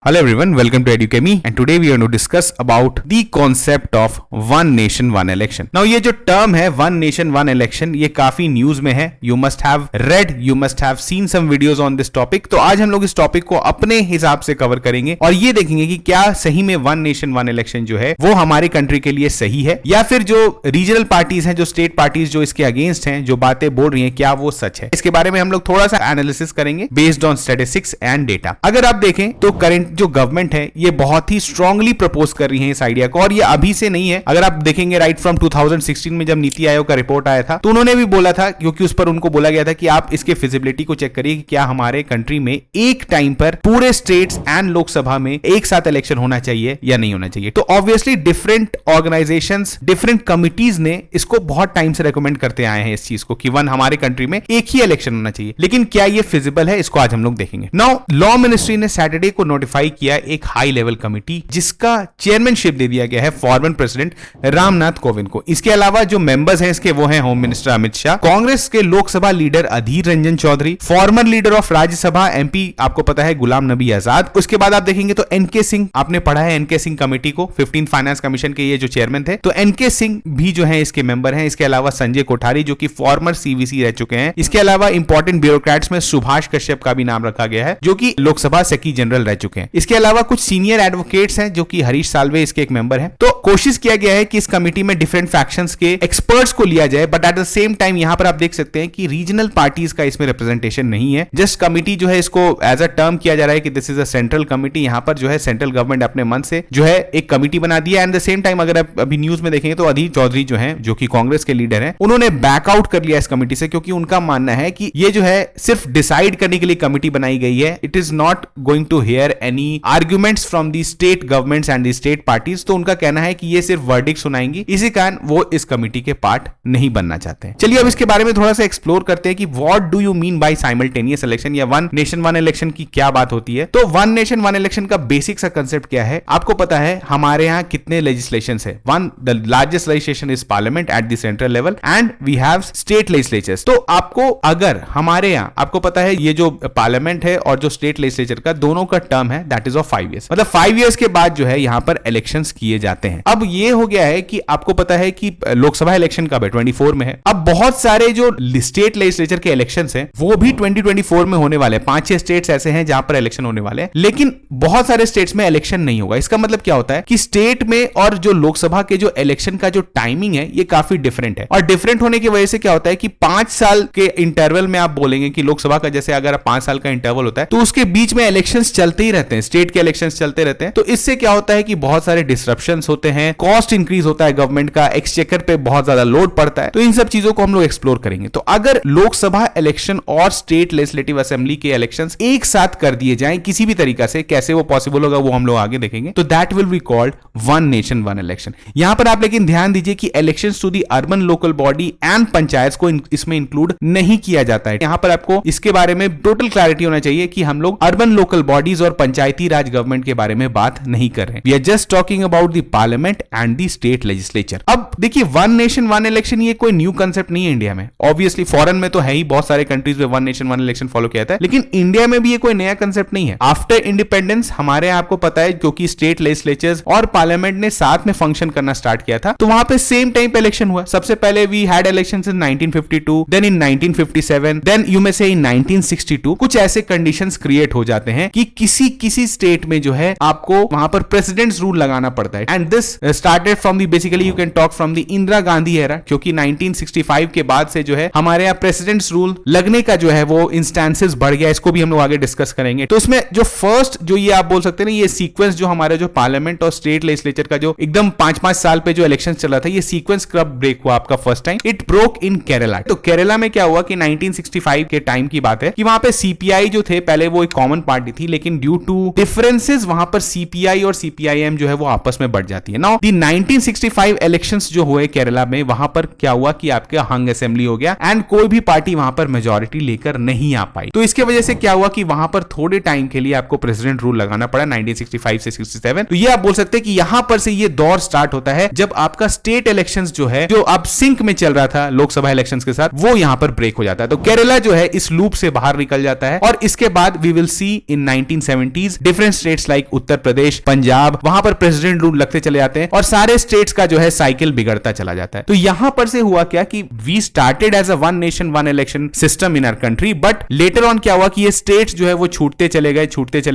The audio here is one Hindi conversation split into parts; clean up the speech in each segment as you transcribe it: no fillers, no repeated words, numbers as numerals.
Hello everyone, welcome to EduChemy and today we are going to discuss about the concept of one nation one election. Now ये जो term है one nation one election ये काफी न्यूज में है. You must have read, you must have seen some videos on this topic. तो आज हम लोग इस टॉपिक को अपने हिसाब से कवर करेंगे और ये देखेंगे कि क्या सही में वन नेशन वन इलेक्शन जो है वो हमारे कंट्री के लिए सही है या फिर जो रीजनल पार्टीज हैं, जो स्टेट पार्टीज जो इसके अगेंस्ट हैं, जो बातें बोल रही हैं, क्या वो सच है. इसके बारे में हम लोग थोड़ा सा एनालिसिस करेंगे based on statistics and data. अगर आप देखें तो करंट जो गवर्नमेंट है ये बहुत ही स्ट्रांगली प्रपोज कर रही है इस आइडिया को और ये अभी से नहीं है. अगर आप देखेंगे राइट फ्रॉम 2016 में जब नीति आयोग का रिपोर्ट आया था तो उन्होंने भी बोला था, क्योंकि उस पर उनको बोला गया था कि आप इसके फिजिबिलिटी को चेक करिए कि क्या हमारे कंट्री में एक टाइम पर पूरे स्टेट्स एंड लोकसभा में एक साथ इलेक्शन होना चाहिए या नहीं होना चाहिए. तो obviously different organisations, different committees ने इसको बहुत टाइम से रेकमेंड करते आए हैं इस चीज को कि वन हमारे कंट्री में एक ही इलेक्शन होना चाहिए. लेकिन क्या ये फिजिबल है, इसको आज हम लोग देखेंगे. नाउ लॉ मिनिस्ट्री ने सैटरडे को नोटिफाई किया एक हाई लेवल कमिटी जिसका चेयरमैनशिप दे दिया गया है फॉर्मर प्रेसिडेंट रामनाथ कोविंद को. इसके अलावा जो मेंबर्स हैं इसके वो हैं होम मिनिस्टर अमित शाह, कांग्रेस के Lok Sabha leader Adhir Ranjan Chowdhury, former leader of Rajya Sabha MP आपको पता है गुलाम नबी आजाद. उसके बाद आप देखेंगे तो एनके सिंह, आपने पढ़ा है एनके सिंह कमेटी को, 15 फाइनेंस कमीशन के ये जो चेयरमैन थे, तो एनके सिंह भी जो है इसके मेंबर हैं. इसके अलावा संजय कोठारी जो कि फॉर्मर सीवीसी रह चुके हैं. इसके अलावा इंपॉर्टेंट ब्यूरोक्रेट्स में सुभाष कश्यप का भी नाम रखा गया है जो कि लोकसभा सेक्रेटरी जनरल रह चुके हैं. इसके अलावा कुछ सीनियर एडवोकेट्स हैं जो कि हरीश साल्वे इसके एक मेंबर हैं. तो कोशिश किया गया है कि इस कमेटी में डिफरेंट फैक्शंस के एक्सपर्ट्स को लिया जाए, but at the same time यहां पर आप देख सकते हैं कि रीजनल पार्टीज का इसमें रिप्रेजेंटेशन नहीं है. जस्ट कमेटी जो है इसको एज अ टर्म किया जा रहा है कि this is a central committee. यहां पर जो है सेंट्रल गवर्नमेंट अपने मन से जो है एक कमेटी बना दिया. एंड द सेम टाइम अगर आप अभी न्यूज में देखेंगे तो अधीर चौधरी जो है जो कि कांग्रेस के लीडर हैं, उन्होंने बैकआउट कर लिया इस कमेटी से, क्योंकि उनका मानना है कि ये जो है सिर्फ डिसाइड करने के लिए कमेटी बनाई गई है. It is not going to hear any arguments from the state governments and the state parties. तो उनका कहना है कि ये सिर्फ वर्डिक्ट सुनाएंगी, इसी कारण वो इस कमेटी के पार्ट नहीं बनना चाहते हैं. चलिए अब इसके बारे में थोड़ा सा एक्सप्लोर करते हैं कि what do you mean by simultaneous election या वन नेशन वन इलेक्शन की क्या बात होती है. तो वन नेशन वन इलेक्शन का बेसिक सा कंसेप्ट क्या है आपको पता है. हमारे यहाँ कितने लेजिस्लेशंस है. One the largest legislation is parliament at the central level and we have state legislatures. तो आपको अगर हमारे यहाँ आपको पता है ये जो पार्लियामेंट है और जो स्टेट लेजिस्लेचर का दोनों का टर्म है दैट इज ऑफ 5 years. मतलब 5 years के बाद जो है यहाँ पर इलेक्शंस किए जाते हैं. अब ये हो गया है कि आपको पता है कि लोकसभा इलेक्शन कब है, 24 में है. अब बहुत सारे जो स्टेट लेजिस्लेचर के इलेक्शंस हैं वो भी 2024 में होने वाले हैं. 5-6 स्टेट्स ऐसे हैं जहां पर इलेक्शन होने वाले हैं, लेकिन बहुत सारे स्टेट्स में इलेक्शन नहीं होगा. इसका मतलब क्या होता है कि स्टेट में और जो लोकसभा के जो इलेक्शन का जो टाइमिंग है ये काफी डिफरेंट है. और डिफरेंट होने की वजह से क्या होता है कि 5 साल के इंटरवल में आप बोलेंगे कि लोकसभा का जैसे अगर 5 साल का इंटरवल होता है तो उसके बीच में इलेक्शंस चलते ही रहते हैं, स्टेट के इलेक्शंस चलते रहते हैं. तो इससे क्या होता है कि बहुत सारे डिसरप्शंस होते हैं, कॉस्ट इंक्रीज होता है गवर्नमेंट का, एक्सचेकर पे बहुत ज्यादा लोड पड़ता है. तो इन सब चीजों को हम लोग एक्सप्लोर करेंगे. तो अगर लोकसभा इलेक्शन और स्टेट लेजिस्लेटिव असेंबली के इलेक्शंस एक साथ कर दिए जाएं किसी भी तरीका से, कैसे वो पॉसिबल होगा वो हम लोग आगे देखेंगे. तो that will be called one nation one election. यहां पर आप लेकिन ध्यान दीजिए कि elections to the urban local body and panchayat को इसमें इंक्लूड नहीं किया जाता है. यहां पर आपको इसके बारे में टोटल क्लैरिटी होना चाहिए कि हम लोग अर्बन लोकल बॉडीज और पंचायती राज गवर्नमेंट के बारे में बात नहीं कर रहे हैं. We are just talking about the parliament and the state legislature. अब देखिए वन नेशन वन इलेक्शन ये कोई न्यू कंसेप्ट नहीं है इंडिया में. ऑब्वियसली फॉरेन में तो है ही, बहुत सारे कंट्रीज में one nation one election follow किया जाता है, लेकिन इंडिया में भी ये कोई नया कंसेप्ट नहीं है. आफ्टर इंडिपेंडेंस हमारे यहाँ आपको पता है क्योंकि स्टेट लेजिस्लेचर्स और पार्लियामेंट ने साथ में फंक्शन करना स्टार्ट किया था, तो वहां पे सेम टाइम पे इलेक्शन हुआ. सबसे पहले we had elections in 1952, then in 1957, then you may say in 1962. कुछ ऐसे कंडीशंस क्रिएट हो जाते हैं कि किसी स्टेट में जो है आपको वहां पर प्रेसिडेंट्स रूल लगाना पड़ता है. And this started from the basically you can talk from the Indira Gandhi era, क्योंकि 1965 के बाद से जो है हमारे यहाँ प्रेसिडेंट्स रूल लगने का जो है वो इंस्टेंसेस बढ़ गया. इसको भी हम लोग आगे डिस्कस करेंगे. तो उसमें जो फर्स्ट जो ये आप बोल सकते हैं ना, ये सीक्वेंस जो हमारे जो पार्लियामेंट और स्टेट लेजिस्लेचर का जो एकदम 5-5 साल पे जो इलेक्शन चला था, ये सीक्वेंस कब ब्रेक हुआ आपका first time? It broke in Kerala. तो केरला में क्या हुआ कि 1965 के टाइम की बात है कि वहां पे सीपीआई जो थे पहले वो एक कॉमन पार्टी थी, लेकिन ड्यू टू डिफरेंसेस वहां पर सीपीआई और सीपीआईएम जो है वो आपस में बढ़ जाती है. नाउ द 1965 इलेक्शंस जो हुए केरला में, वहां पर क्या हुआ कि आपके हंग असेंबली हो गया एंड कोई भी पार्टी वहां पर मेजॉरिटी लेकर नहीं आ पाई. तो इसके वजह से क्या हुआ कि वहां पर थोड़े टाइम के लिए आपको प्रेसिडेंट रूल लगाना पड़ा 1965 से 67. तो ये आप बोल सकते हैं कि यहां पर से ये दौर स्टार्ट होता है जब आपका स्टेट इलेक्शंस जो है जो अब सिंक में चल रहा था लोकसभा इलेक्शंस के साथ, वो यहां पर ब्रेक हो जाता है. तो केरला जो है इस लूप से बाहर निकल जाता है और इसके बाद we will see in 1970s UPs, different states like Uttar Pradesh, Punjab, वहां पर प्रेसिडेंट रूल लगते चले जाते हैं और सारे स्टेट्स का जो है साइकिल बिगड़ता चला जाता है। तो यहां पर से हुआ क्या कि we started as a one nation one election system in our country, but later on क्या हुआ कि ये स्टेट्स जो है वो छूटते चले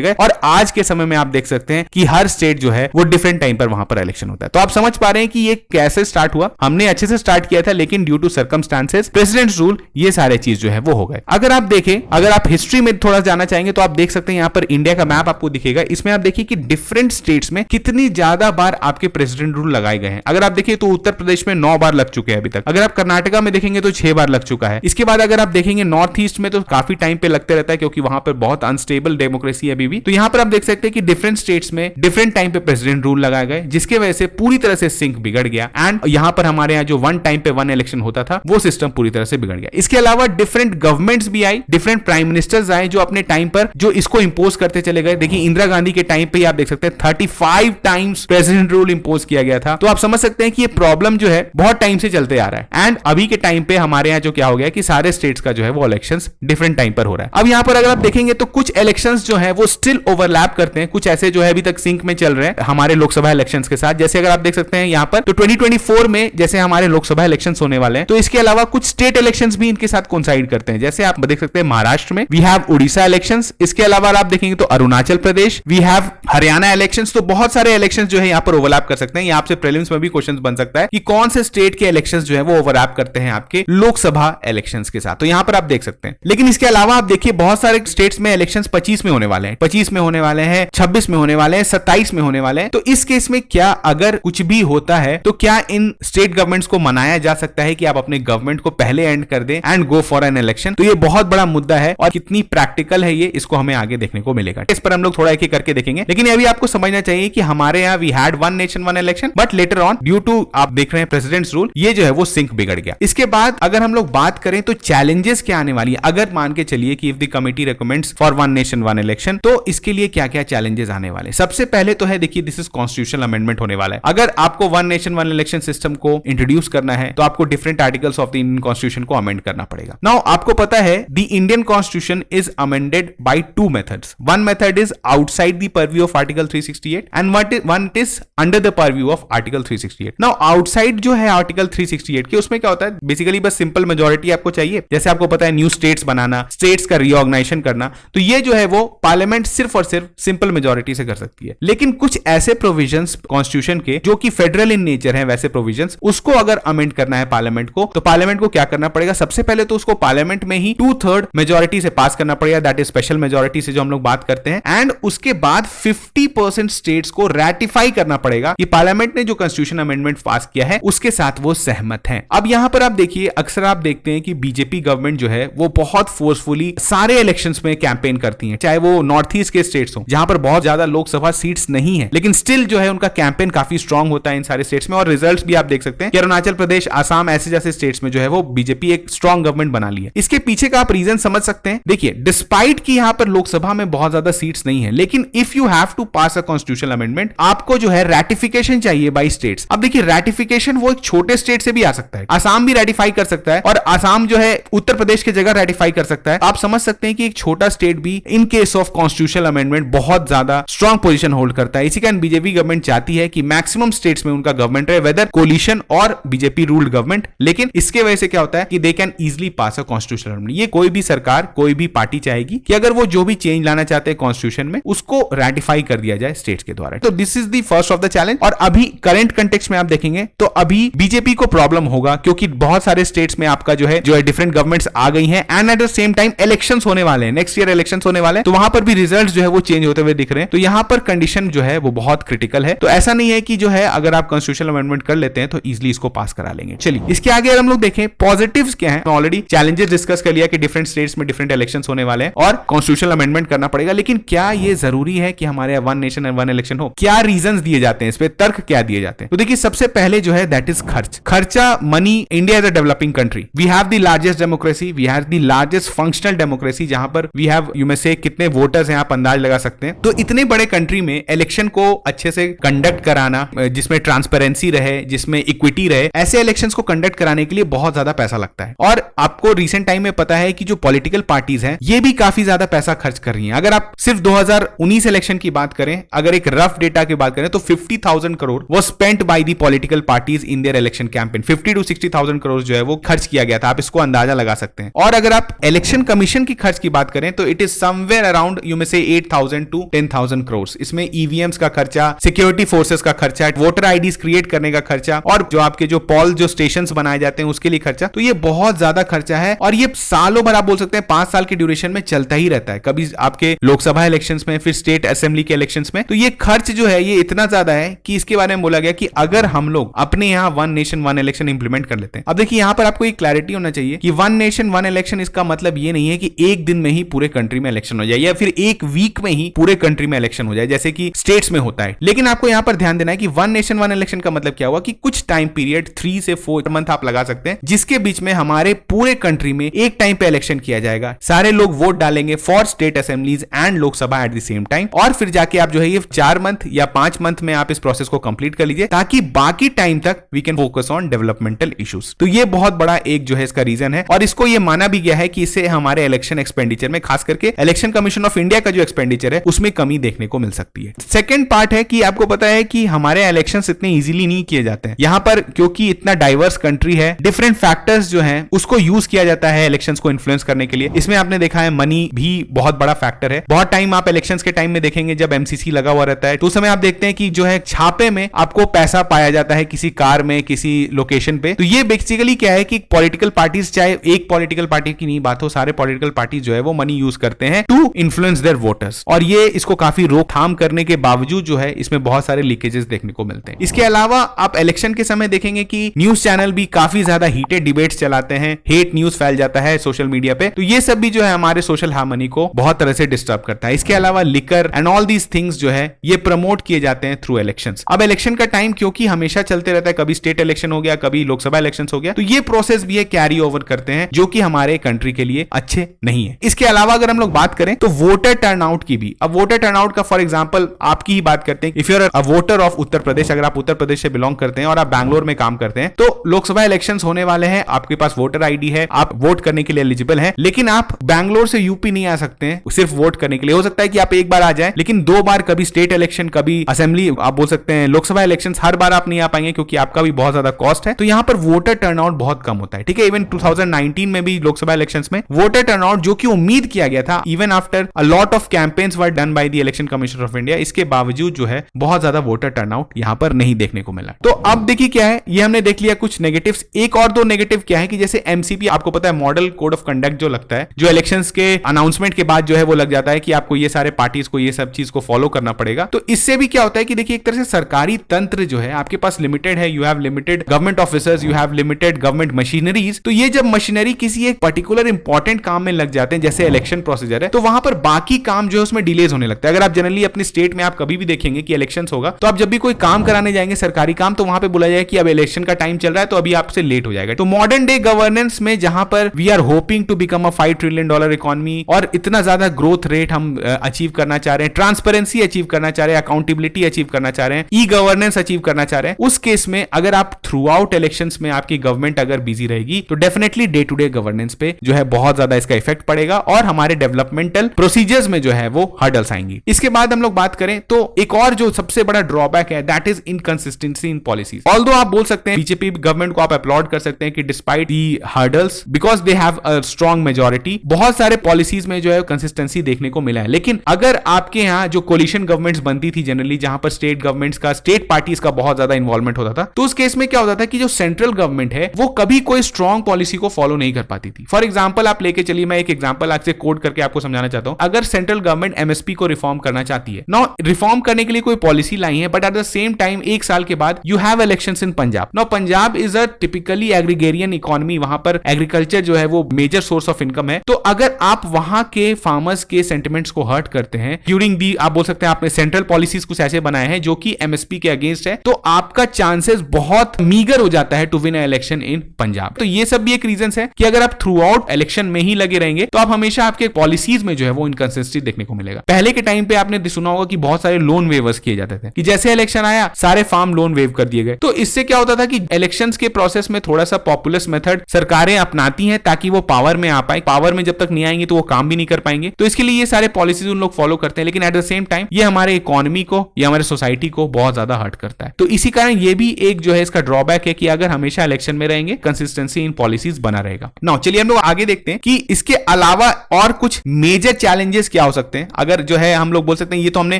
गए और आज के समय में आप देख सकते हैं कि हर स्टेट जो है वो डिफरेंट टाइम पर वहां पर इलेक्शन होता है। तो आप समझ पा रहे हैं कि ये कैसे स्टार्ट हुआ। हमने अच्छे से स्टार्ट किया था, लेकिन due to circumstances, president rule, ये सारे चीज जो है वो हो गए। अगर आप देखें, अगर आप हिस्ट्री में थोड़ा जाना चाहेंगे तो आप देख सकते हैं यहां पर इंडिया का मैप आपको दिखेगा। इसमें आप देखिए कि डिफरेंट स्टेट्स में कितनी ज्यादा बार आपके प्रेसिडेंट रूल लगाए गए हैं। अगर आप देखिए तो उत्तर प्रदेश में 9 बार लग चुके हैं अभी तक। अगर आप कर्नाटका में देखेंगे तो 6 बार लग चुका है। इसके बाद अगर आप देखेंगे नॉर्थ ईस्ट में तो काफी टाइम पे लगते रहता है, क्योंकि वहां पर बहुत अनस्टेबल डेमोक्रेसी है अभी भी। तो यहां पर आप देख सकते हैं कि डिफरेंट स्टेट्स में डिफरेंट टाइम पे प्रेसिडेंट रूल लगाए गए, जिसके वजह से पूरी तरह से सिंक बिगड़ गया। एंड यहां पर हमारे यहां जो वन टाइम पे वन इलेक्शन होता था वो सिस्टम पूरी तरह से बिगड़ गया। इसके अलावा डिफरेंट गवर्नमेंट्स भी आई, डिफरेंट प्राइम मिनिस्टर्स आए जो अपने टाइम पर जो इसको इंपोज करते चले गए। देखिए इंदिरा गांधी के टाइम पे आप देख सकते हैं 35 टाइम्स प्रेसिडेंट रूल इंपोज किया गया था। तो आप समझ सकते हैं कि ये प्रॉब्लम जो है बहुत टाइम से चलते आ रहा है। एंड अभी के टाइम पे हमारे यहाँ जो क्या हो गया कि सारे स्टेट्स का जो है वो इलेक्शंस डिफरेंट टाइम पर हो रहा है। अब यहाँ पर अगर आप देखेंगे तो कुछ इलेक्शंस जो है वो स्टिल ओवरलैप करते हैं, कुछ ऐसे जो है अभी तक सिंक में चल रहे हैं हमारे लोकसभा इलेक्शंस के साथ। जैसे अगर आप देख सकते हैं यहाँ पर तो 2024 में जैसे हमारे लोकसभा इलेक्शंस होने वाले हैं, तो इसके अलावा कुछ स्टेट इलेक्शंस भी इनके साथ कोइंसाइड करते हैं। जैसे आप देख सकते हैं महाराष्ट्र में वी हैव उड़ीसा इलेक्शंस, इसके अलावा आप देखेंगे तो Arunachal Pradesh, we have Haryana elections. तो बहुत सारे इलेक्शंस जो है यहाँ पर ओवरलैप कर सकते हैं। यहाँ से प्रीलिम्स में भी क्वेश्चन बन सकता है कि कौन से स्टेट के इलेक्शंस जो है वो ओवरलैप करते हैं आपके लोकसभा इलेक्शंस के साथ। तो यहाँ पर आप देख सकते हैं। लेकिन इसके अलावा आप देखिए बहुत सारे स्टेट्स में इलेक्शंस 25 में होने वाले हैं, 25 में होने वाले हैं, 26 में होने वाले हैं, 27 में होने वाले हैं। तो इस केस में क्या अगर कुछ भी होता है तो क्या इन स्टेट गवर्नमेंट्स को मनाया जा सकता है कि आप अपने गवर्नमेंट को पहले एंड कर दें and go for an election? तो ये बहुत बड़ा मुद्दा है और कितनी प्रैक्टिकल है ये, इसको हमें आगे देखने को मिलेगा। इस पर हम लोग थोड़ा एक एक करके देखेंगे। लेकिन अभी आपको समझना चाहिए कि हमारे यहाँ we had one nation one election, but later on due to आप देख रहे हैं प्रेसिडेंट्स रूल, ये जो है वो सिंक बिगड़ गया। इसके बाद अगर हम लोग बात करें तो चैलेंजेस क्या आने वाली है, अगर मान के चलिए कि if the committee recommends for one nation one election, तो इसके लिए क्या क्या चैलेंजेस आने वाले हैं। सबसे पहले तो है देखिए दिस इज कॉन्स्टिट्यूशनल अमेंडमेंट होने वाला है। अगर आपको one nation one election system को इंट्रोड्यूस करना है तो आपको different articles of the Indian constitution को अमेंड करना पड़ेगा। नाउ आपको पता है the Indian constitution is amended by two methods. One method is outside the purview of article 368 and one is under the purview of article 368। Now outside जो है आर्टिकल 368 के, उसमें क्या होता है बेसिकली बस सिंपल मेजोरिटी आपको चाहिए। जैसे आपको पता है न्यू स्टेट्स बनाना, स्टेट्स का रीऑर्गेनाइजेशन करना, तो ये जो है वो पार्लियामेंट सिर्फ और सिर्फ सिंपल मेजोरिटी से कर सकती है। लेकिन कुछ ऐसे प्रोविजंस कॉन्स्टिट्यूशन के जो कि फेडरल इन नेचर है, वैसे प्रोविजंस, उसको अगर अमेंड करना है पार्लियामेंट को, तो पार्लियामेंट को क्या करना पड़ेगा? सबसे पहले तो उसको पार्लियामेंट में ही 2/3 मेजोरिटी से पास करना पड़ेगा, दैट इज स्पेशल मेजोरिटी से जो हम लोग बात करते हैं। एंड उसके बाद 50% स्टेट्स को रैटिफाई करना पड़ेगा कि पार्लियामेंट ने जो कॉन्स्टिट्यूशन अमेंडमेंट पास किया है उसके साथ वो सहमत हैं। अब यहां पर आप देखिए अक्सर आप देखते हैं कि बीजेपी गवर्नमेंट जो है वो बहुत फोर्सफुली सारे इलेक्शंस में कैंपेन करती है, चाहे वो नॉर्थ ईस्ट के स्टेट्स हो जहां पर बहुत ज्यादा लोकसभा सीट्स नहीं है, लेकिन स्टिल जो है उनका कैंपेन काफी स्ट्रांग होता है इन सारे स्टेट्स में। और रिजल्ट्स भी आप देख सकते हैं कि अरुणाचल प्रदेश, आसाम, ऐसे जैसे स्टेट्स में जो है वो बीजेपी एक स्ट्रांग गवर्नमेंट बना ली है। इसके पीछे का आप रीजन समझ सकते हैं। देखिए डिस्पाइट कि यहां पर लोकसभा में बहुत ज्यादा सीट्स नहीं है, लेकिन if you have to pass a constitutional amendment, आपको जो है रैटिफिकेशन चाहिए बाई स्टेट्स। अब देखिए रैटिफिकेशन वो एक छोटे स्टेट से भी आ सकता है, आसाम भी रैटिफाई कर सकता है और आसाम जो है उत्तर प्रदेश की जगह रैटिफाई कर सकता है। आप समझ सकते हैं कि एक छोटा स्टेट भी in case of constitutional amendment बहुत ज्यादा स्ट्रांग पोजीशन होल्ड करता है। इसी कारण बीजेपी गवर्नमेंट चाहती है कि मैक्सिमम स्टेट्स में उनका गवर्नमेंट रहे, वेदर कोलिशन और बीजेपी रूल्ड गवर्नमेंट। लेकिन इसके वजह से क्या होता है कि they can easily pass a constitutional amendment. ये कोई भी सरकार, कोई भी पार्टी चाहेगी कि अगर वो जो भी चेंज लाना चाहते हैं कॉन्स्टिट्यूशन में, उसको रैटिफाई कर दिया जाए स्टेट्स के द्वारा। तो this is the first of the challenge. और अभी करंट कंटेक्स्ट में आप देखेंगे तो अभी बीजेपी को प्रॉब्लम होगा, क्योंकि बहुत सारे स्टेट्स में आपका जो है डिफरेंट गवर्नमेंट्स आ गई हैं and at the same time elections होने वाले हैं, नेक्स्ट ईयर इलेक्शंस होने वाले हैं, तो वहां पर भी रिजल्ट्स जो है वो चेंज होते हुए दिख रहे हैं। तो यहां पर कंडीशन जो है वो बहुत क्रिटिकल है। तो ऐसा नहीं है कि जो है अगर आप कॉन्स्टिट्यूशनल अमेंडमेंट कर लेते हैं तो इजीली इसको पास करा लेंगे। चलिए इसके आगे अगर हम लोग देखें पॉजिटिव्स क्या है, ऑलरेडी चैलेंजेस डिस्कस कर लिया कि डिफरेंट स्टेट्स में डिफरेंट इलेक्शंस होने वाले हैं और कॉन्स्टिट्यूशनल अमेंडमेंट करना पड़ेगा। लेकिन क्या ये जरूरी है कि हमारे one nation and one election हो? क्या रीजंस दिए जाते हैं इस पे, तर्क क्या दिए जाते हैं? तो देखिए सबसे पहले जो है दैट इज खर्चा, money. India is a developing country, we have the largest democracy, we have the largest functional democracy, जहां पर वी हैव यू में से कितने वोटर्स हैं आप अंदाज लगा सकते हैं। तो इतने बड़े कंट्री में इलेक्शन को अच्छे से कंडक्ट कराना, जिसमें ट्रांसपेरेंसी रहे, जिसमें इक्विटी रहे, ऐसे इलेक्शंस को कंडक्ट कराने के लिए बहुत ज्यादा पैसा लगता है। और आपको रिसेंट टाइम में पता है कि जो पॉलिटिकल पार्टीज हैं ये भी काफी ज्यादा पैसा खर्च कर रही हैं। अगर आप सिर्फ सिर्फ 2019 इलेक्शन की बात करें, अगर एक रफ डेटा की बात करें तो 50,000 करोड़ वो spent by the political parties in their election campaign. 50 to 60,000 crore जो है वो खर्च किया गया था, आप इसको अंदाजा लगा सकते हैं। और अगर आप इलेक्शन कमीशन की खर्च की बात करें तो it is somewhere around you may से 8,000 to 10,000 करोड़। इसमें ईवीएम्स का खर्चा, सिक्योरिटी फोर्सेस का खर्चा, वोटर आईडीज क्रिएट करने का खर्चा और जो आपके जो पॉल जो स्टेशंस बनाए जाते हैं उसके लिए खर्चा, तो ये बहुत ज्यादा खर्चा है और ये सालों भर आप बोल सकते हैं 5 साल के ड्यूरेशन में चलता ही रहता है। कभी आपके लोकसभा इलेक्शंस में, फिर स्टेट असेंबली के इलेक्शंस में, तो ये खर्च जो है ये इतना ज्यादा है कि इसके बारे में बोला गया कि अगर हम लोग अपने यहाँ one nation one election implement कर लेते हैं। अब देखिए यहां पर आपको एक क्लैरिटी होना चाहिए कि वन नेशन वन इलेक्शन इसका मतलब ये नहीं है कि एक दिन में ही पूरे कंट्री में इलेक्शन हो जाए या फिर एक वीक में ही पूरे कंट्री में इलेक्शन हो जाए जैसे कि स्टेट्स में होता है। लेकिन आपको यहां पर ध्यान देना है कि वन नेशन वन इलेक्शन का मतलब क्या हुआ कि कुछ टाइम पीरियड 3 से 4 मंथ आप लगा सकते हैं जिसके बीच में हमारे पूरे कंट्री में एक टाइम पे इलेक्शन किया जाएगा। सारे लोग वोट डालेंगे for state assemblies and Lok Sabha at the same time और फिर जाके आप जो है ये 4 मंथ या 5 मंथ में आप इस प्रोसेस को कंप्लीट कर लीजिए ताकि बाकी टाइम तक we can focus on developmental issues. तो ये बहुत बड़ा एक जो है इसका रीजन है और इसको ये माना भी गया है कि इससे हमारे इलेक्शन एक्सपेंडिचर में, खास करके इलेक्शन कमीशन ऑफ इंडिया का जो एक्सपेंडिचर है उसमें कमी देखने को मिल सकती है। सेकंड पार्ट है कि आपको पता है कि हमारे इलेक्शंस इतने इजीली नहीं किए जाते हैं यहां पर, क्योंकि इतना डाइवर्स कंट्री है, डिफरेंट फैक्टर्स जो हैं उसको यूज किया जाता है इलेक्शंस को इन्फ्लुएंस करने के लिए। इसमें आपने देखा है मनी भी बहुत बड़ा फैक्टर है। बहुत टाइम आप इलेक्शंस के टाइम में देखेंगे जब एमसीसी लगा हुआ रहता है तो उस समय आप देखते हैं कि जो है छापे में आपको पैसा पाया जाता है किसी कार में, किसी लोकेशन पे। तो ये बेसिकली क्या है कि पॉलिटिकल पार्टीज, चाहे एक पॉलिटिकल पार्टी की नहीं बात हो, सारे पॉलिटिकल पार्टी जो है वो मनी यूज करते हैं टू इन्फ्लुएंस देयर वोटर्स और ये इसको काफी रोकथाम करने के बावजूद जो है इसमें बहुत सारे लीकेजेस देखने को मिलते हैं। इसके अलावा आप इलेक्शन के समय देखेंगे कि न्यूज चैनल भी काफी ज्यादा हीटेड डिबेट्स चलाते हैं, हेट न्यूज फैल जाता है सोशल मीडिया पे, तो ये सब भी जो है हमारे सोशल हार्मनी को बहुत तरह से डिस्टर्ब करता है। इसके अलावा liquor and all these things जो है ये प्रमोट किए जाते हैं थ्रू इलेक्शंस। अब इलेक्शन का टाइम क्योंकि हमेशा चलते रहता है, कभी स्टेट इलेक्शन हो गया, कभी लोकसभा इलेक्शन हो गया, तो ये प्रोसेस भी है कैरी ओवर करते हैं जो कि हमारे कंट्री के लिए अच्छे नहीं है। इसके अलावा अगर हम लोग बात करें तो वोटर टर्नआउट की भी, अब वोटर टर्नआउट का फॉर एग्जांपल आपकी ही बात करते हैं, if you are a voter of Uttar Pradesh, अगर आप उत्तर प्रदेश से बिलोंग करते हैं और आप बैंगलोर में काम करते हैं तो लोकसभा इलेक्शंस होने वाले हैं, आपके पास वोटर आईडी है, आप वोट करने के लिए एलिजिबल हैं, लेकिन आप बैंगलोर से यूपी नहीं आ सकते हैं सिर्फ वोट करने के लिए। हो सकता है कि आप एक बार आ जाए लेकिन 2 बार, कभी स्टेट इलेक्शन, कभी असेंबली, आप बोल सकते हैं लोकसभा इलेक्शन, हर बार आप नहीं आ पाएंगे क्योंकि आपका भी बहुत ज्यादा कॉस्ट है। तो यहां पर वोटर टर्नआउट बहुत कम होता है, ठीक है। इवन 2019 में भी लोकसभा इलेक्शंस में वोटर टर्नआउट जो कि उम्मीद किया गया था, even after a lot of campaigns were done by the election commission of India, इसके बावजूद जो है बहुत ज्यादा वोटर टर्नआउट यहां पर नहीं देखने को मिला। तो अब देखिए क्या है, ये हमने देख लिया कुछ नेगेटिव्स। एक और 2 नेगेटिव क्या है कि जैसे एमसीपी, आपको पता है मॉडल कोड ऑफ कंडक्ट जो लगता है, जो इलेक्शंस के अनाउंसमेंट के बाद जो है वो लग जाता है कि आपको ये सारे पार्टीज को ये सब चीज को फॉलो करना पड़ेगा। तो इससे भी क्या होता है कि देखिए एक तरह से सरकारी तंत्र जो है आपके पास लिमिटेड है, you have limited government officers, you have limited government machineries. तो ये जब मशीनरी किसी एक पर्टिकुलर इंपॉर्टेंट काम में लग जाते हैं, जैसे इलेक्शन प्रोसीजर है, तो वहां पर बाकी काम जो है उसमें डिलेज होने लगता है। अगर आप जनरली अपने स्टेट में आप कभी भी देखेंगे कि इलेक्शंस होगा तो आप जब भी कोई काम कराने जाएंगे सरकारी काम, तो वहां पे बोला जाए कि अब इलेक्शन का टाइम चल रहा है तो अभी आपसे लेट हो जाएगा। तो मॉडर्न डे गवर्नेंस में जहां पर we are hoping to become a $5 trillion economy और इतना ज्यादा ग्रोथ रेट हम अचीव करना चाह रहे हैं, ट्रांसपेरेंसी अचीव करना चाह रहे हैं, अकाउंटेबिलिटी अचीव करना चाह रहे हैं, ई गवर्नेंस अचीव करना चाह रहे हैं, उस केस में अगर आप थ्रू आउट इलेक्शंस में आपकी गवर्नमेंट अगर बिजी रहेगी तो definitely day to day governance पे जो है बहुत ज्यादा इसका इफेक्ट पड़ेगा और हमारे डेवलपमेंटल प्रोसीजर्स में जो है वो हर्डल्स आएंगी। इसके बाद हम लोग बात करें तो एक और जो सबसे बड़ा ड्रॉबैक है that is inconsistency in policies. Although आप बोल सकते हैं बीजेपी गवर्नमेंट को आप अपलॉड कर सकते हैं कि despite the hurdles because they have a strong majority, बहुत सारे पॉलिसीज में जो है कंसिस्टेंसी देखने को मिला है। लेकिन अगर आपके यहाँ जो कोलिशन गवर्नमेंट्स बनती थी जनरली, जहां पर स्टेट गवर्नमेंट्स का, स्टेट पार्टीज का बहुत ज्यादा इन्वॉल्वमेंट होता था, तो उस केस में क्या होता था कि जो सेंट्रल गवर्नमेंट है वो कभी कोई स्ट्रॉन्ग पॉलिसी को फॉलो नहीं कर पाती थी। फॉर एग्जांपल आप लेके चलिए, मैं एक एग्जांपल आपसे कोड करके आपको समझाना चाहता हूं। अगर सेंट्रल गवर्नमेंट एमएसपी को रिफॉर्म करना चाहती है, नाउ रिफॉर्म करने के लिए कोई पॉलिसी लाई है, but at the same time 1 साल के बाद you have elections in Punjab. Now Punjab is a typically agrarian economy, वहां पर एग्रीकल्चर जो है वो मेजर सोर्स ऑफ इनकम है। तो अगर आप वहां के फार्मर्स के सेंटिमेंट्स को हर्ट करते हैं ड्यूरिंग दी, आप बोल सकते हैं आपने सेंट्रल पॉलिसीज कुछ ऐसे बनाए हैं जो कि एमएसपी के अगेंस्ट है, तो आपका चांसेस बहुत मीगर हो जाता है to win election in Punjab. तो ये सब भी एक रीजन है कि अगर आप थ्रू आउट इलेक्शन में ही लगे रहेंगे तो आप हमेशा आपके पॉलिसीज में जो है वो इनकंसिस्टेंसी देखने को मिलेगा। पहले के टाइम पे आपने सुना होगा कि बहुत सारे लोन वेवर्स किए जाते थे कि जैसे इलेक्शन आया सारे फार्म लोन वेव कर दिए गए। तो इससे क्या होता था कि इलेक्शंस के प्रोसेस में थोड़ा सा पॉपुलिस्ट मेथड सरकारें अपनाती हैं ताकि वो पावर में आ पाए। पावर में जब तक नहीं आएंगे तो वो काम भी नहीं कर पाएंगे। तो इसके लिए ये सारे पॉलिसीज उन लोग फॉलो करते हैं, लेकिन एट द सेम टाइम ये हमारे इकोनॉमी को या हमारे सोसाइटी को बहुत ज्यादा हर्ट करता है। तो इसी कारण ये भी एक जो है इसका ड्रॉबैक है कि अगर हमेशा इलेक्शन में रहेंगे, कंसिस्टेंसी इन पॉलिसीज बना रहेगा। नाउ चलिए हम लोग आगे देखते हैं कि इसके अलावा और कुछ मेजर चैलेंजेस क्या हो सकते हैं। अगर जो है हम लोग बोल सकते हैं, ये तो हमने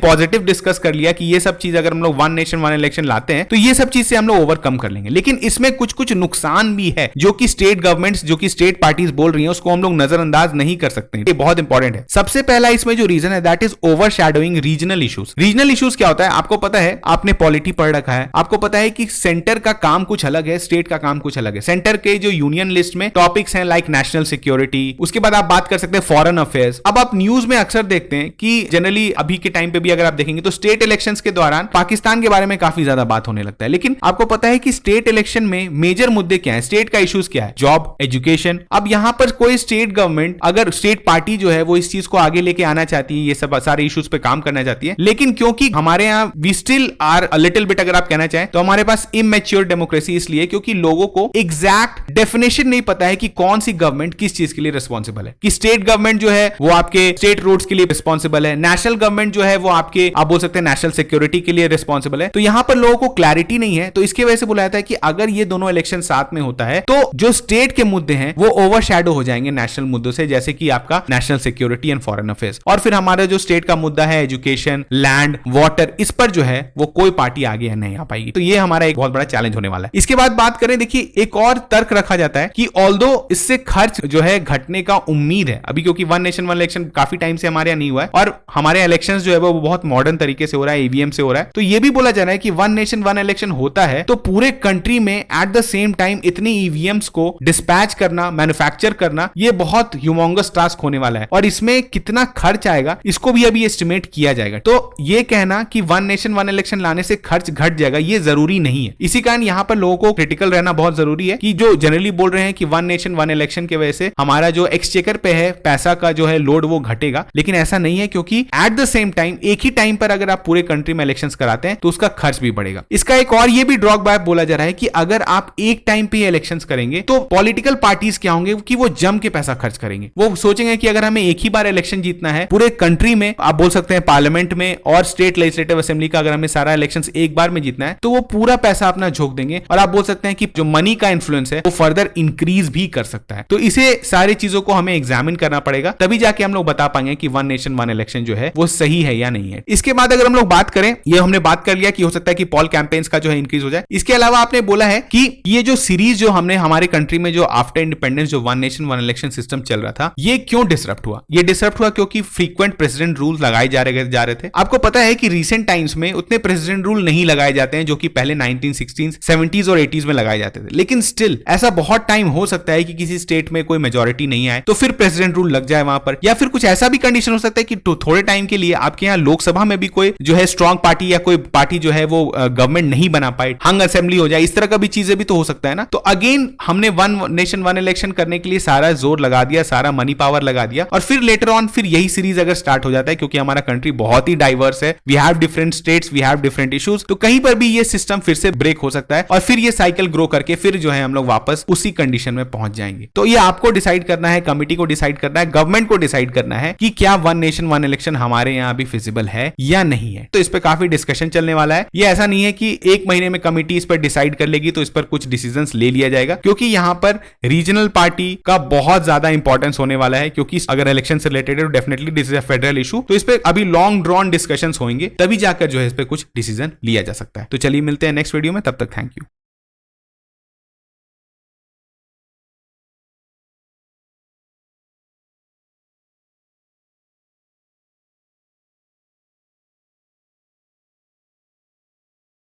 पॉजिटिव डिस्कस कर लिया कि ये सब चीज अगर हम लोग वन नेशन वन इलेक्शन लाते हैं तो ये सब चीज से हम लोग ओवरकम कर लेंगे, लेकिन इसमें कुछ कुछ नुकसान भी है जो कि स्टेट गवर्नमेंट्स, जो कि स्टेट पार्टीज बोल रही हैं, उसको हम लोग नजरअंदाज नहीं कर सकते। ये बहुत इंपॉर्टेंट है। सबसे पहला इसमें जो रीजन है that is overshadowing regional issues. Regional issues क्या होता है आपको पता है, आपने पॉलिटी पढ़ रखा है, आपको पता है कि सेंटर का काम कुछ अलग है, स्टेट का काम कुछ अलग है। सेंटर के जो यूनियन लिस्ट में टॉपिक्स हैं लाइक नेशनल सिक्योरिटी, उसके बाद आप बात कर सकते हैं फॉरेन अफेयर्स। अब आप न्यूज में अक्सर देखते हैं कि जनरली अभी के टाइम पे भी अगर आप देखेंगे तो स्टेट इलेक्शंस के दौरान पाकिस्तान के बारे में काफी ज्यादा बात होने लगता है, लेकिन आपको पता है कि स्टेट इलेक्शन में मेजर मुद्दे क्या है, स्टेट का इश्यूज क्या है, जॉब, एजुकेशन। अब यहां पर कोई स्टेट गवर्नमेंट, अगर स्टेट पार्टी जो है वो इस चीज को आगे लेके आना चाहती है, ये सब सारे इश्यूज पे काम करना चाहती है, लेकिन क्योंकि हमारे यहाँ we still are a little bit, अगर आप कहना चाहें तो हमारे पास इमैच्योर डेमोक्रेसी, इसलिए क्योंकि लोगों को एग्जैक्ट डेफिनेशन नहीं पता है कि कौन सी गवर्नमेंट किस चीज के लिए रिस्पॉन्सिबल है, कि स्टेट गवर्नमेंट जो है वो आपके स्टेट रोड्स के लिए रिस्पॉन्सिबल है, नेशनल गवर्नमेंट जो है वो आपके, आप बोल सकते हैं नेशनल सिक्योरिटी के लिए रिस्पॉन्सिबल है। तो यहां पर लोगों को क्लैरिटी नहीं है, तो इसकी वजह से बुलाया था कि अगर ये दोनों इलेक्शन साथ में होता है तो जो स्टेट के मुद्दे हैं वो ओवरशैडो हो जाएंगे नेशनल मुद्दों से, जैसे कि आपका national security and foreign affairs. और फिर हमारा जो स्टेट का मुद्दा है एजुकेशन, लैंड, वाटर, इस पर जो है वो कोई पार्टी आगे नहीं आ पाएगी। तो ये हमारा एक बहुत बड़ा चैलेंज होने वाला है। इसके बाद बात करें, देखिए एक और तर्क रखा जाता है कि ऑल्दो इससे खर्च जो है घटने का उम्मीद है अभी, क्योंकि वन नेशन वन इलेक्शन काफी टाइम से हमारे यहाँ नहीं हुआ है और हमारे इलेक्शंस जो है वो बहुत मॉडर्न तरीके से हो रहा है, ईवीएम से हो रहा है। तो ये भी बोला जा रहा है कि वन नेशन वन इलेक्शन होता है तो पूरे कंट्री में एट द सेम टाइम इतनी ईवीएम्स को डिस्पैच करना, मैन्युफैक्चर करना, ये बहुत ह्यूमंगस टास्क होने वाला है और इसमें कितना खर्च आएगा इसको भी अभी एस्टिमेट किया जाएगा। तो ये कहना कि वन नेशन वन इलेक्शन लाने से खर्च घट जाएगा ये जरूरी नहीं है। इसी कारण यहां पर लोगों को क्रिटिकल रहना बहुत जरूरी है कि जो जनरली बोल रहे हैं कि वन नेशन वन इलेक्शन की वजह से हमारा जो एक्सचेकर पे है पैसा का जो है लोड वो घटेगा, लेकिन ऐसा नहीं है, क्योंकि एट द सेम टाइम एक ही टाइम पर अगर आप पूरे कंट्री में इलेक्शंस कराते हैं तो उसका खर्च भी बढ़ेगा। इसका एक और ये भी ड्रॉबैक बोला जा रहा है कि अगर आप एक टाइम पे इलेक्शंस करेंगे तो पॉलिटिकल पार्टीज क्या होंगे कि वो जम के पैसा खर्च करेंगे। वो सोचेंगे कि अगर हमें एक ही बार इलेक्शन जीतना है पूरे कंट्री में, आप बोल सकते हैं पार्लियामेंट में और स्टेट लेजिस्लेटिव असेंबली का, अगर हमें सारा इलेक्शंस एक बार में जीतना है तो वो पूरा पैसा अपना झोंक देंगे और आप बोल सकते हैं कि जो मनी का इन्फ्लुएंस है वो फर्दर इंक्रीज भी कर सकता है। तो इसे सारी चीजों को हमें एग्जामिन करना पड़ेगा, तभी जाके हम लोग बता पाएंगे कि वन नेशन वन इलेक्शन जो है वो सही है या नहीं है। इसके बाद अगर हम लोग बात करें, ये हमने बात कर लिया कि हो सकता है कि पॉल कैंपेन्स का जो है इंक्रीज हो जाए। इसके अलावा आपने बोला है कि ये जो सीरीज जो हमने हमारे कंट्री में जो आफ्टर इंडिपेंडेंस जो one nation one election system चल रहा था, ये क्यों डिसरप्ट हुआ? ये डिसरप्ट हुआ क्योंकि फ्रीक्वेंट प्रेसिडेंट रूल्स लगाए जा रहे थे। आपको पता है कि रीसेंट टाइम्स में उतने प्रेसिडेंट रूल नहीं लगाए जाते हैं जो कि पहले 1960s, 70s और 80s में लगाए जाते थे, लेकिन स्टिल ऐसा बहुत टाइम हो सकता है कि किसी स्टेट में कोई मेजोरिटी नहीं आए तो फिर प्रेसिडेंट रूल लग जाए वहां पर, या फिर कुछ ऐसा भी कंडीशन हो सकता है कि थोड़े टाइम के लिए आपके यहाँ लोकसभा में भी कोई जो है स्ट्रॉन्ग पार्टी या कोई पार्टी जो है वो गवर्नमेंट नहीं बना पाए, हंग असेंबली हो जाए, इस तरह का भी चीजें भी तो हो सकता है ना। तो अगेन हमने वन नेशन वन इलेक्शन करने के लिए सारा जोर लगा दिया, सारा मनी पावर लगा दिया और फिर लेटर ऑन फिर यही सीरीज अगर स्टार्ट हो जाता है, क्योंकि हमारा कंट्री बहुत ही डाइवर्स है, we have different states, we have different issues, तो कहीं पर भी ये सिस्टम फिर से ब्रेक हो सकता है और फिर ये साइकिल ग्रो करके फिर जो है हम लोग वापस उसी कंडीशन में पहुंच जाएंगे। तो ये आपको डिसाइड करना है, कमिटी को डिसाइड करना है, गवर्नमेंट को डिसाइड करना है कि क्या वन नेशन वन इलेक्शन हमारे यहाँ भी फिजिबल है या नहीं है। तो इस पर काफी डिस्कशन चलने वाला है। ये ऐसा नहीं है कि एक महीने में कमिटी इस पर डिसाइड कर लेगी तो इस पर कुछ डिसीजंस ले लिया जाएगा, क्योंकि यहाँ पर रीजनल पार्टी का बहुत ज्यादा इंपॉर्टेंस होने वाला है, क्योंकि अगर इलेक्शन से रिलेटेड है तो definitely this is a federal issue, तो इस पर अभी लॉन्ग ड्रॉन डिस्कशंस होंगे, तभी जाकर जो है इस पर कुछ डिसीजन लिया जा सकता है। तो चलिए मिलते हैं नेक्स्ट वीडियो में, तब तक थैंक यू।